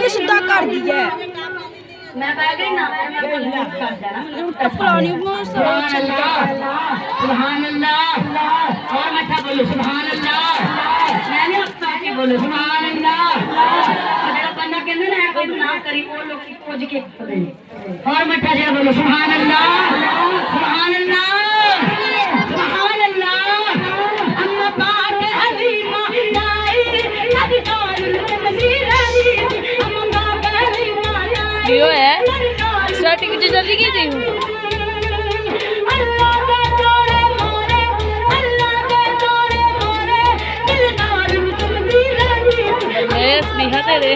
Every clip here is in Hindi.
सीधा कर दिया मैं कह गई ना टपलानी सुभान अल्लाह और मठा बोलो सुभान अल्लाह मैंने अपना के बोलो सुभान अल्लाह जेड़ा बंदा कहंदे ना कोई गुनाह करी वो लोग की खोज के और मठा जेड़ा बोलो सुभान अल्लाह सुभान अल्लाह सुभान अल्लाह अम्मा पाक हलीमा दाई कदी कौल मदीना अम्मा पाक हलीमा यो है स्टार्टिंग जो जल्दी की थी अल्लाह के तोड़े मोरे अल्लाह के तोड़े मोरे दिलदार तुम दीवानी ए स्नेहा तेरे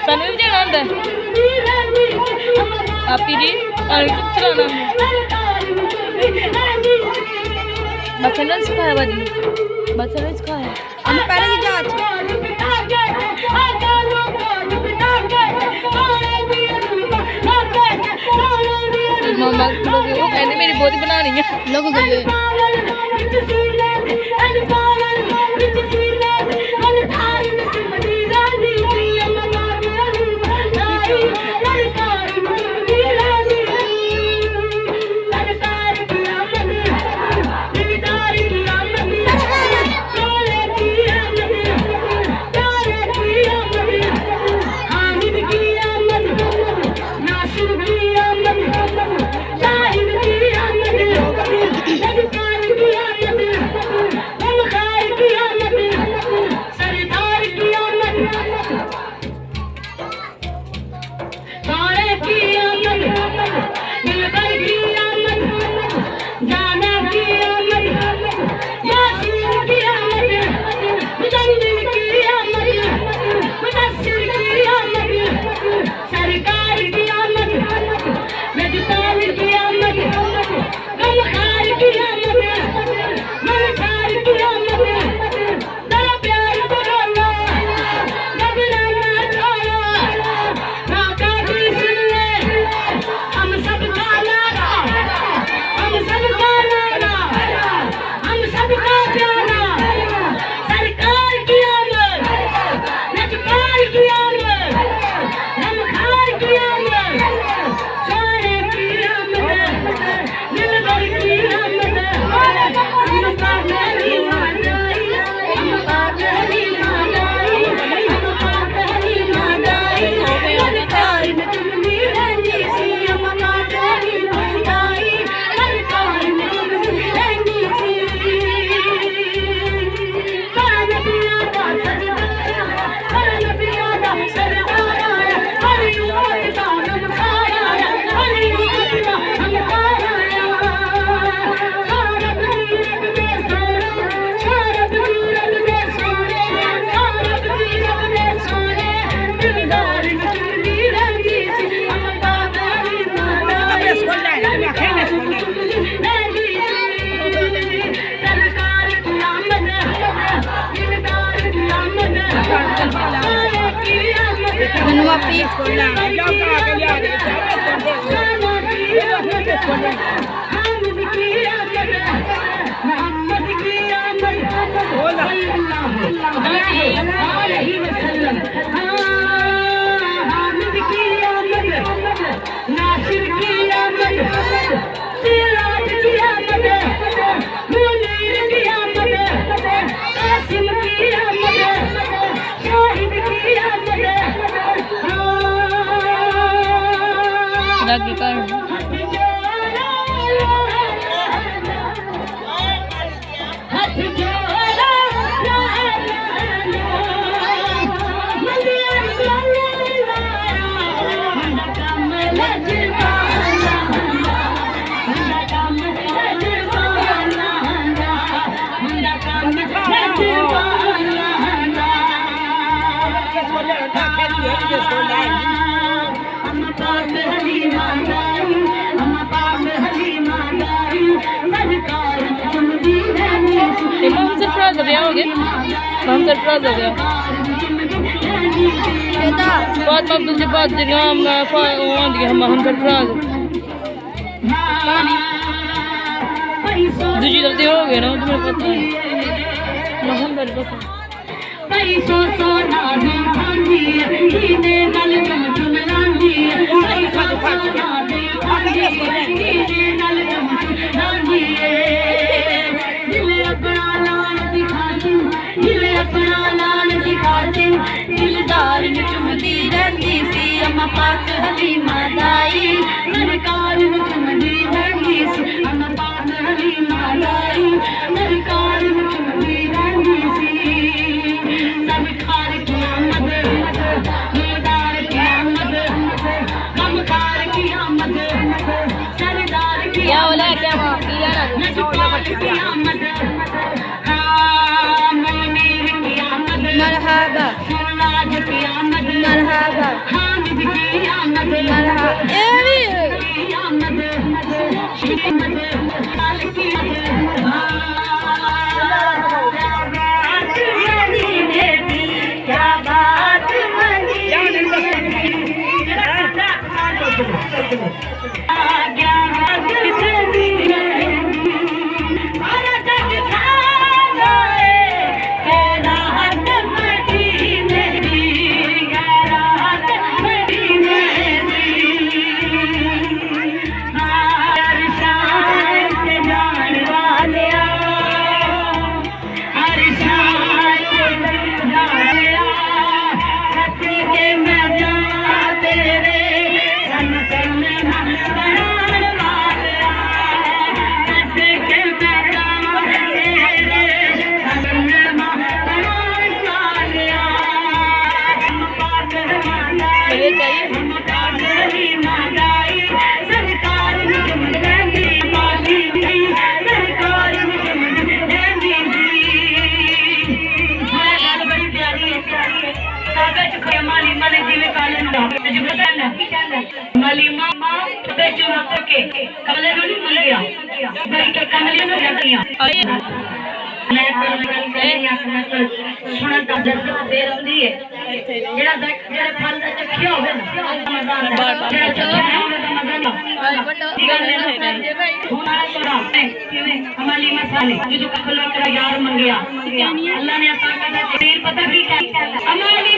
तनु भी जाना होंदा आपी जी चलाना बस ने सिखाया बाजी बस ने सिखाया हम पहले की जांच मम्मा वो कहते मेरी बहुत ही बनानी है लोग गए लगी कर हमसे फ्राज हो गया हम सरफराज हो गया फातिमा अब्दुल जब्बार जगाम हम सरफराज दूसरी गलती हो गई ना तुम्हें पता है मौसम पर पता पैसों सोना भी भांजी हीने नल जम जम लांजी पैसों सोना भी भांजी हीने नल जम जम लांजी दिल अपना लाल दिखाती दिल अपना लाल दिखाती दिलदार ने चुमदी रहती सी अम्मा पाक हलीमा दाई सरकार ने चुमदी रहती सी अम्मा पाक हलीमा दाई सरकार ने चुमदी रहती सी क्या बोला क्या मरहबा मरहबा मलीमा के कमले में नहीं मिल गया घर के कमले में जातियां मैं तो सुना दा दर्द देर होती है जेड़ा जेड़ा फल दा चखिया होवे ना मजा आता है जेड़ा चखिया है उसका मजा नहीं हमारी मसाले जो कखलो तेरा यार मंगिया अल्लाह ने अता कर दिया पता की क्या हमारी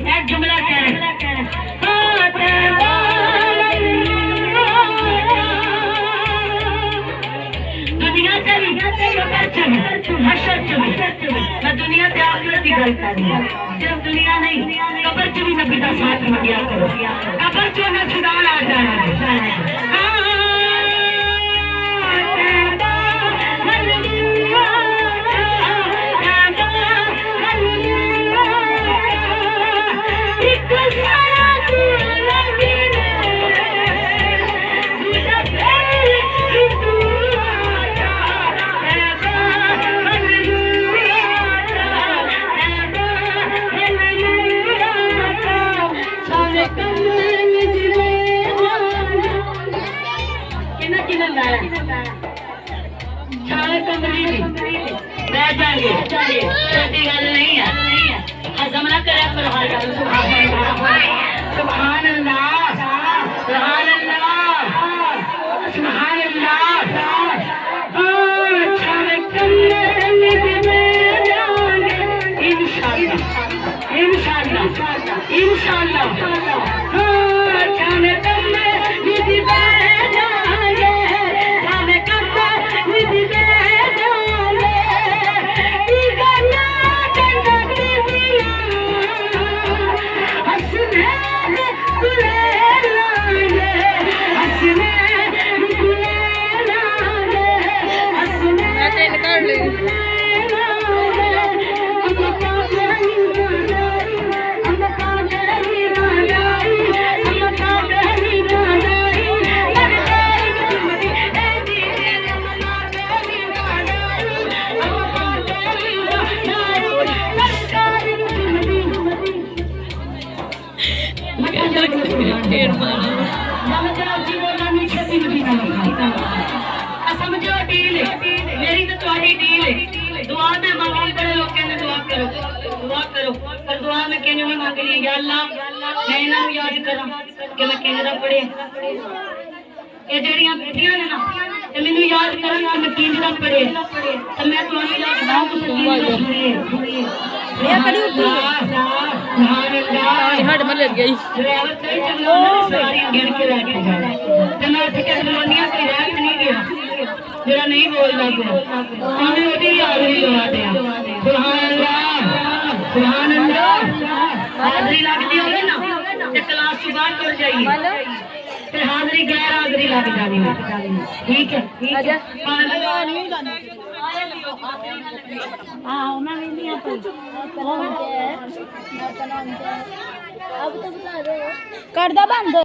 एक जुमला कह रहे दुनिया मैं दुनिया से आखिरत की गल कर रही हूं सिर्फ दुनिया नहीं कब्र च भी नबी का साथ मंगिया करो कब्र चो ना छुड़ान आ जाना छोटी गल नहीं है हजम ना करे सुभान अल्लाह सुभान अल्लाह सुभान अल्लाह इंशाल्लाह हाँ जाने कब मैं विधि में जाएंगे जाने कब मैं विधि में जाएंगे दीवाना करना दिया हंसने तुले लागे हंसने तुले लागे हंसने कर ले समझो डील मेरी तो तुम्हारी डील दुआ में मांगनी बड़े लोग कहने दुआ करो पर दुआ में कहने नहीं मांगनी या अल्लाह मैं इन्हां नूं याद करा कि मैं किंज दा पढ़े ये ਜਿਹੜੀਆਂ ਬੇਟੀਆਂ ਨੇ ਨਾ ਤੇ ਮੈਨੂੰ ਯਾਦ ਕਰਨ ਕਿ ਮੈਂ ਕਿੰਜ ਦਾ ਪੜ੍ਹੇ ਤੇ ਮੈਂ ਤੁਹਾਨੂੰ ਯਾਦ ਨਾ ਸੁਣੀਏ ਇਹ ਕੜੀ ਉੱਠੀ ਸੁਭਾਨ ਅੱਲਾਹ हट में लग गई ਡਰਾਈਵਰ ਤੇ ਚੰਗਾ ਉਹਨਾਂ ਸਾਰੀ ਗਿਣ ਕੇ ਲੈ ਕੇ ਜਾਣਾ ਤੇ ਮੈਂ ਉੱਠ ਕੇ ਬਲੋਨੀਆਂ ਤੇ ਰਹਿ ਨਹੀਂ ਗਿਆ ਜਿਹੜਾ ਨਹੀਂ ਬੋਲਦਾ ਪਿਆ ਉਹਨੇ ਉਹਦੀ ਯਾਦ ਨਹੀਂ ਲਵਾ ਦਿਆ ਸੁਭਾਨ ਅੱਲਾਹ ਹਾਜ਼ਰੀ ਲੱਗਦੀ ਹੋਵੇ ਨਾ ਤੇ ਕਲਾਸ ਤੋਂ ਬਾਹਰ ਤੁਰ ਜਾਈਏ ਤੇ ਹਾਜ਼ਰੀ ਗੈਰ ਹਾਜ਼ਰੀ ਲੱਗ ਜਾਣੀ ਠੀਕ ਹੈ हाँ मैं भी नहीं आता अब तो बता दो कर दो बंद